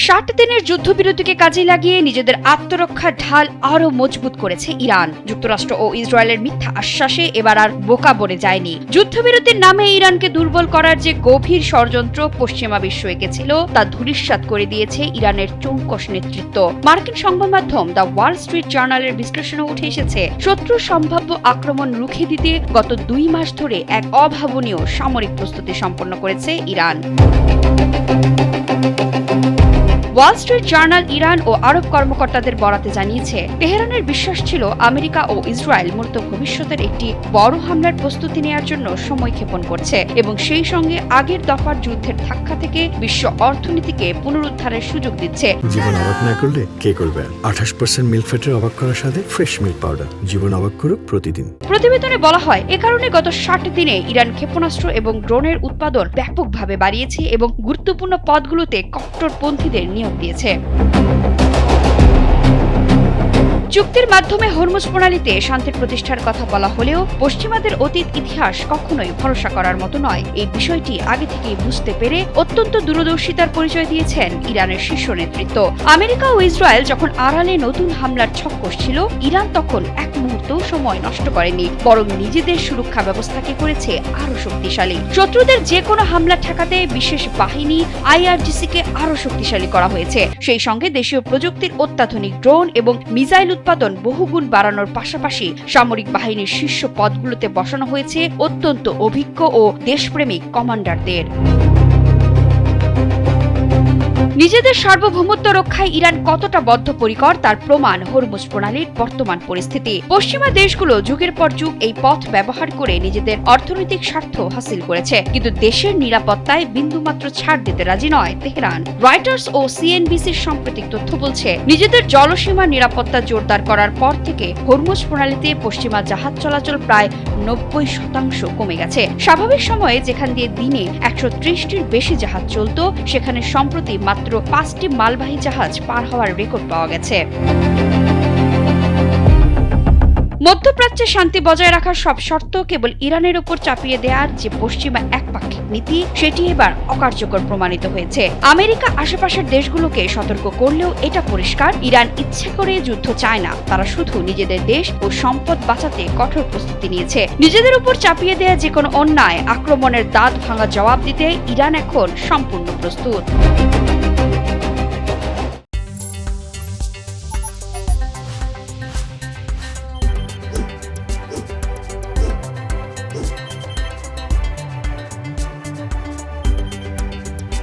60 দিনের যুদ্ধবিরতিকে কাজে লাগিয়ে নিজেদের আত্মরক্ষার ঢাল আরও মজবুত করেছে ইরান। যুক্তরাষ্ট্র ও ইসরায়েলের মিথ্যা আশ্বাসে এবার আর বোকা বনে যায়নি। যুদ্ধবিরতির নামে ইরানকে দুর্বল করার যে গভীর ষড়যন্ত্র পশ্চিমা বিশ্ব এঁকেছিল তা ধূলিসাৎ করে দিয়েছে ইরানের চৌকস নেতৃত্ব। মার্কিন সংবাদ মাধ্যম দ্য ওয়াল স্ট্রিট জার্নালের বিশ্লেষণে উঠে এসেছে, শত্রুর সম্ভাব্য আক্রমণ রুখে দিতে গত 2 মাস ধরে এক অভাবনীয় সামরিক প্রস্তুতি সম্পন্ন করেছে Iran. Wall Street Journal Iran ও আরব কর্মকর্তাদের বরাতে জানিয়েছে, তেহরানের বিশ্বাস ছিল আমেরিকা ও ইসরায়েল মূলত ভবিষ্যতের একটি বড় হামলার প্রস্তুতি নেওয়ার জন্য সময় ক্ষেপণ করছে এবং সেই সঙ্গে আগের দফার যুদ্ধের ধাক্কা থেকে বিশ্ব অর্থনীতিকে পুনরুদ্ধারের সুযোগ দিচ্ছে। জীবন অবাক না করলে কে করবে? 28% মিল্ক ফ্যাটের অবাক করার সাথে ফ্রেশ মিল্ক পাউডার। জীবন অবাক করুক প্রতিদিন। প্রতিবেদনে বলা হয়, এ কারণে গত 60 দিনে ইরান ক্ষেপণাস্ত্র এবং ড্রোনের উৎপাদন ব্যাপকভাবে বাড়িয়েছে এবং গুরুত্বপূর্ণ পদগুলোতে কট্টরপন্থীদের নিয়োগ দিয়েছে। চুক্তির মাধ্যমে হরমুজ প্রণালীতে শান্তির প্রতিষ্ঠার কথা বলা হলেও পশ্চিমাদের অতীত ইতিহাস কখনোই ভরসা করার মতো নয়। এই বিষয়টি আগে থেকেই বুঝতে পেরে অত্যন্ত দূরদর্শিতার পরিচয় দিয়েছেন ইরানের শীর্ষ নেতৃত্ব। আমেরিকা ও ইসরায়েল যখন আড়ালে নতুন হামলার ছক কষছিল, ইরান তখন এক মুহূর্তও সময় নষ্ট করেনি, বরং নিজেদের সুরক্ষা ব্যবস্থাকে করেছে আরো শক্তিশালী। শত্রুদের যে কোনো হামলা ঠেকাতে বিশেষ বাহিনী IRGC-কে আরো শক্তিশালী করা হয়েছে। সেই সঙ্গে দেশীয় প্রযুক্তির অত্যাধুনিক ড্রোন এবং মিসাইল উৎপাদন বহুগুণ বাড়ানোর পাশাপাশি সামরিক বাহিনীর শীর্ষ পদগুলোতে বসানো হয়েছে অত্যন্ত অভিজ্ঞ ও দেশপ্রেমিক কমান্ডারদের। নিজেদের সার্বভৌমত্ব রক্ষায় ইরান কতটা বদ্ধপরিকর তার প্রমাণ হরমুজ প্রণালীর বর্তমান পরিস্থিতি। পশ্চিমা দেশগুলো যুগের পর যুগ এই পথ ব্যবহার করে নিজেদের অর্থনৈতিক স্বার্থ হাসিল করেছে, কিন্তু দেশের নিরাপত্তায় বিন্দুমাত্র ছাড় দিতে রাজি নয় তেহরান। রয়টার্স ও CNBC-র সাম্প্রতিক তথ্য বলছে, নিজেদের জলসীমার নিরাপত্তা জোরদার করার পর থেকে হরমুজ প্রণালীতে পশ্চিমা জাহাজ চলাচল প্রায় 90% কমে গেছে। স্বাভাবিক সময়ে যেখান দিয়ে দিনে 130টির বেশি জাহাজ চলত, সেখানে সম্প্রতি মাত্র 5টি মালবাহী জাহাজ পার হওয়ার রেকর্ড পাওয়া গেছে। মধ্যপ্রাচ্যে শান্তি বজায় রাখার সব শর্ত কেবল ইরানের উপর চাপিয়ে দেওয়ার যে পশ্চিমা একপাক্ষিক নীতি, সেটি এবার অকার্যকর প্রমাণিত হয়েছে। আমেরিকা আশেপাশের দেশগুলোকে সতর্ক করলেও এটা পরিষ্কার, ইরান ইচ্ছে করে যুদ্ধ চায় না, তারা শুধু নিজেদের দেশ ও সম্পদ বাঁচাতে কঠোর প্রস্তুতি নিয়েছে। নিজেদের উপর চাপিয়ে দেয়া যে কোনো অন্যায় আক্রমণের দাঁত ভাঙা জবাব দিতে ইরান এখন সম্পূর্ণ প্রস্তুত।